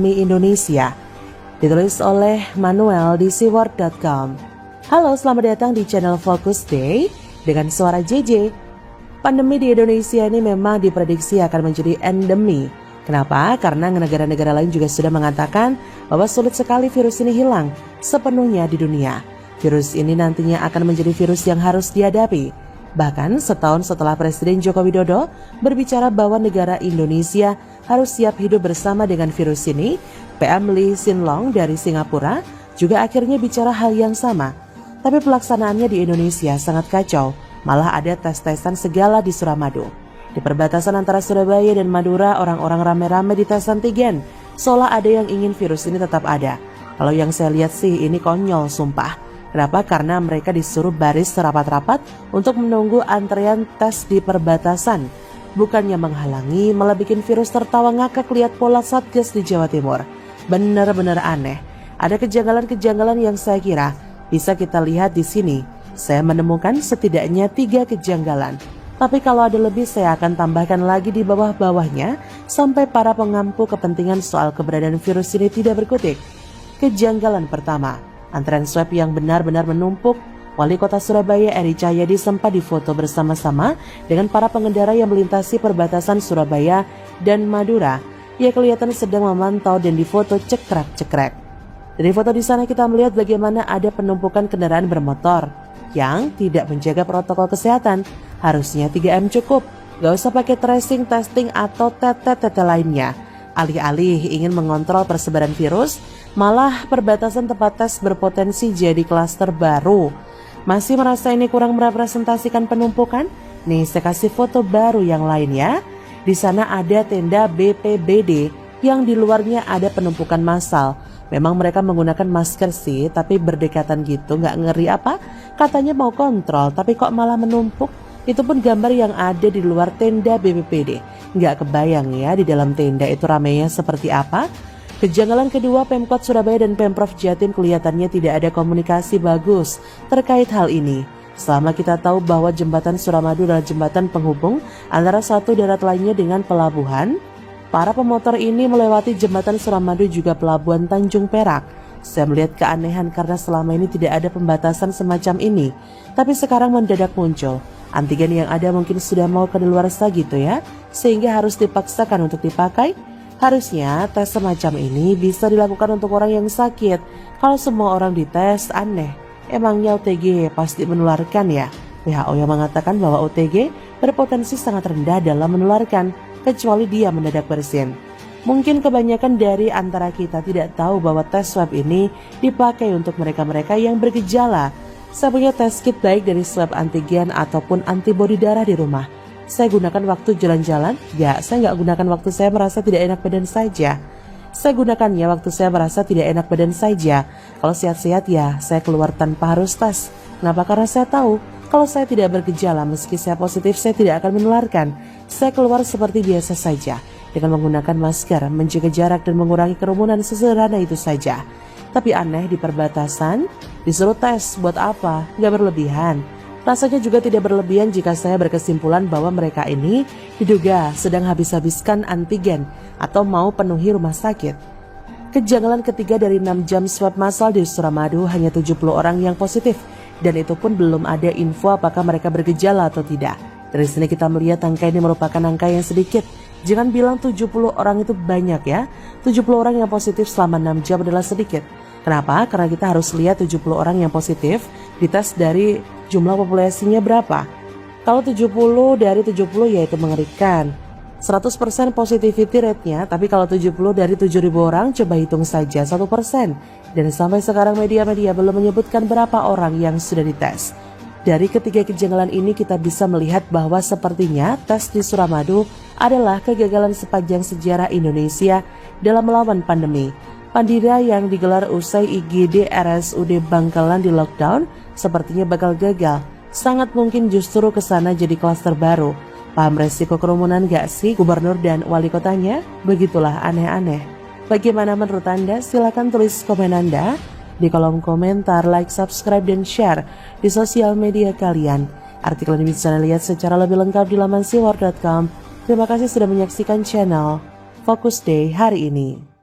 pandemi Indonesia. Ditulis oleh Manuel di seaworld.com. Halo, selamat datang di channel Focus Day dengan suara JJ. Pandemi di Indonesia ini memang diprediksi akan menjadi endemi. Kenapa? Karena negara-negara lain juga sudah mengatakan bahwa sulit sekali virus ini hilang sepenuhnya di dunia. Virus ini nantinya akan menjadi virus yang harus dihadapi. Bahkan setahun setelah Presiden Joko Widodo berbicara bahwa negara Indonesia harus siap hidup bersama dengan virus ini, PM Lee Hsien Loong dari Singapura juga akhirnya bicara hal yang sama. Tapi pelaksanaannya di Indonesia sangat kacau, malah ada tes-tesan segala di Suramadu. Di perbatasan antara Surabaya dan Madura, orang-orang rame-rame dites antigen, seolah ada yang ingin virus ini tetap ada. Kalau yang saya lihat sih ini konyol sumpah. Kenapa? Karena mereka disuruh baris serapat-rapat untuk menunggu antrean tes di perbatasan. Bukannya menghalangi, malah bikin virus tertawa ngakak lihat pola Satgas di Jawa Timur. Benar-benar aneh. Ada kejanggalan-kejanggalan yang saya kira bisa kita lihat di sini. Saya menemukan setidaknya 3 kejanggalan. Tapi kalau ada lebih saya akan tambahkan lagi di bawah-bawahnya sampai para pengampu kepentingan soal keberadaan virus ini tidak berkutik. Kejanggalan pertama, antrean swab yang benar-benar menumpuk. Wali Kota Surabaya Eri Cahyadi sempat difoto bersama-sama dengan para pengendara yang melintasi perbatasan Surabaya dan Madura. Ia kelihatan sedang memantau dan difoto cekrek-cekrek. Dari foto di sana kita melihat bagaimana ada penumpukan kendaraan bermotor yang tidak menjaga protokol kesehatan. Harusnya 3M cukup, gak usah pakai tracing, testing atau tete-tete lainnya. Alih-alih ingin mengontrol persebaran virus, malah perbatasan tempat tes berpotensi jadi klaster baru. Masih merasa ini kurang merepresentasikan penumpukan? Nih saya kasih foto baru yang lain ya. Di sana ada tenda BPBD yang di luarnya ada penumpukan massal. Memang mereka menggunakan masker sih, tapi berdekatan gitu, nggak ngeri apa? Katanya mau kontrol, tapi kok malah menumpuk? Itu pun gambar yang ada di luar tenda BPBD. Nggak kebayang ya di dalam tenda itu ramainya seperti apa? Kejanggalan kedua, Pemkot Surabaya dan Pemprov Jatim kelihatannya tidak ada komunikasi bagus terkait hal ini. Selama kita tahu bahwa jembatan Suramadu adalah jembatan penghubung antara satu darat lainnya dengan pelabuhan, para pemotor ini melewati jembatan Suramadu juga pelabuhan Tanjung Perak. Saya melihat keanehan karena selama ini tidak ada pembatasan semacam ini. Tapi sekarang mendadak muncul. Antigen yang ada mungkin sudah mau kedaluarsa gitu ya, sehingga harus dipaksakan untuk dipakai. Harusnya tes semacam ini bisa dilakukan untuk orang yang sakit. Kalau semua orang dites, aneh. Emangnya OTG pasti menularkan ya? WHO yang mengatakan bahwa OTG berpotensi sangat rendah dalam menularkan, kecuali dia mendadak bersin. Mungkin kebanyakan dari antara kita tidak tahu bahwa tes swab ini dipakai untuk mereka-mereka yang bergejala. Saya punya tes kit baik dari swab antigen ataupun antibodi darah di rumah. Saya gunakan waktu jalan-jalan? Saya nggak gunakan waktu saya merasa tidak enak badan saja. Saya gunakannya waktu saya merasa tidak enak badan saja. Kalau sehat-sehat ya, saya keluar tanpa harus tes. Kenapa? Karena saya tahu kalau saya tidak bergejala, meski saya positif, saya tidak akan menularkan. Saya keluar seperti biasa saja, dengan menggunakan masker, menjaga jarak dan mengurangi kerumunan, sesederhana itu saja. Tapi aneh di perbatasan, disuruh tes buat apa? Nggak berlebihan. Rasanya juga tidak berlebihan jika saya berkesimpulan bahwa mereka ini diduga sedang habis-habiskan antigen atau mau penuhi rumah sakit. Kejanggalan ketiga, dari 6 jam swab massal di Suramadu hanya 70 orang yang positif, dan itu pun belum ada info apakah mereka bergejala atau tidak. Dari sini kita melihat angka ini merupakan angka yang sedikit. Jangan bilang 70 orang itu banyak ya. 70 orang yang positif selama 6 jam adalah sedikit. Kenapa? Karena kita harus lihat 70 orang yang positif dites dari jumlah populasinya berapa. Kalau 70 dari 70 ya itu mengerikan. 100% positivity rate-nya, tapi kalau 70 dari 7.000 orang coba hitung saja 1%. Dan sampai sekarang media-media belum menyebutkan berapa orang yang sudah dites. Dari ketiga kejanggalan ini kita bisa melihat bahwa sepertinya tes di Suramadu adalah kegagalan sepanjang sejarah Indonesia dalam melawan pandemi. Pandira yang digelar usai IGD RSUD Bangkalan di lockdown sepertinya bakal gagal. Sangat mungkin justru kesana jadi klaster baru. Paham resiko kerumunan gak sih gubernur dan wali kotanya? Begitulah aneh-aneh. Bagaimana menurut Anda? Silakan tulis komen Anda di kolom komentar, like, subscribe, dan share di sosial media kalian. Artikel ini bisa Anda lihat secara lebih lengkap di laman seaworld.com. Terima kasih sudah menyaksikan channel Focus Day hari ini.